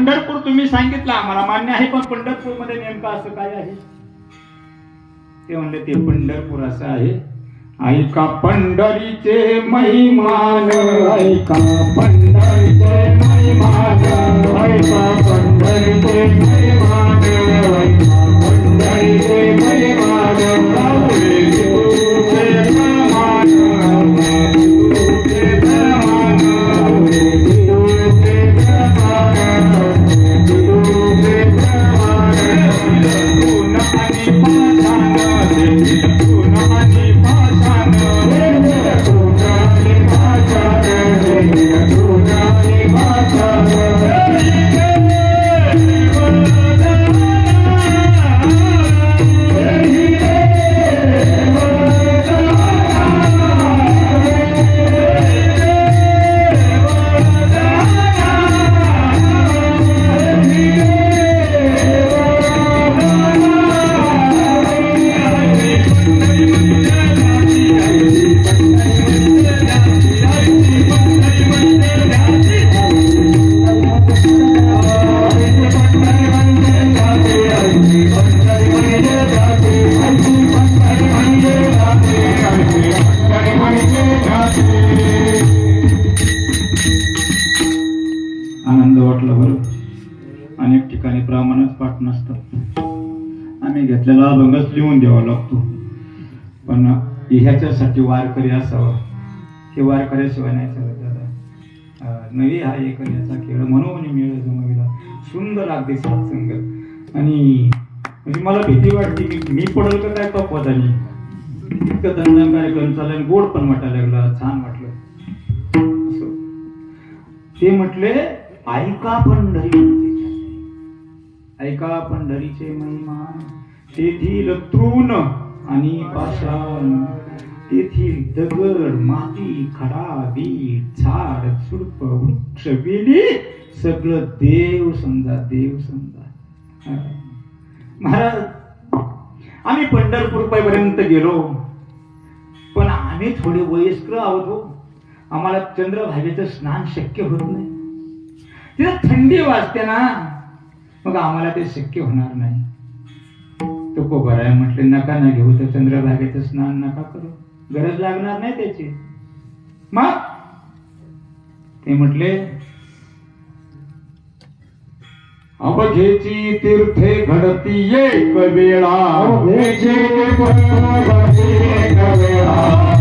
पंढरपूर तुम्ही सांगितलं आम्हाला मान्य आहे, पण पंढरपूर मध्ये नेमकं असं काय आहे? ते म्हणले ते पंढरपूर असं आहे. ऐका पंढरीचे महिमान, ऐका पंढरीचे महिमान, ऐका पंढरीचे महिमान, ऐका पंढरीचे महिमान, लावले गुरुचे प्रमाण, लावले गुरुचे प्रमाण, लावले गुरुचे प्रमाण, गुरुचे प्रमाण, गुण आणि पाठाण, गुण आणि आनंद वाटला बरं. अनेक ठिकाणी प्रमाणच पाठ नसतात. आम्ही घेतलेला अभंगच लिहून द्यावा लागतो. पण ह्याच्यासाठी वारकरी असावं. हे वारकऱ्याशिवाय नाही चालत दादा. नवी हा एक याचा खेळ म्हणून मिळ जमविला. सुंदर अगदी सत्संग. आणि म्हणजे मला भीती वाटते की मी पडल का काय पक्वतानी. इतकं दंड कार्यक्रम चालला, गोड पण वाटायला लागला, छान वाटलं. असं ते म्हटले ऐका पंढरी, ऐका पंढरीचे महिमा, तेथील तृण आणि पाषाण, तेथील दगड माती खडा बीट झाड झुडप वृक्ष वेली सगळं देव समजा, देव समजा. महाराज आम्ही पंढरपूर पर्यंत गेलो, पण आम्ही थोडे वयस्कर आहोत हो. आम्हाला चंद्रभागेचं स्नान शक्य होत नाही. तिथं थंडी वाजते ना, मग आम्हाला ते शक्य होणार नाही. तो कोबराय म्हटले नका ना घेऊ, तर चंद्रभागेचं स्नान नका करू, गरज लागणार नाही त्याची. मग ते म्हटले अवघेची तीर्थे घडती एक वेळा, अवघेची तीर्थे घडती एक वेळा,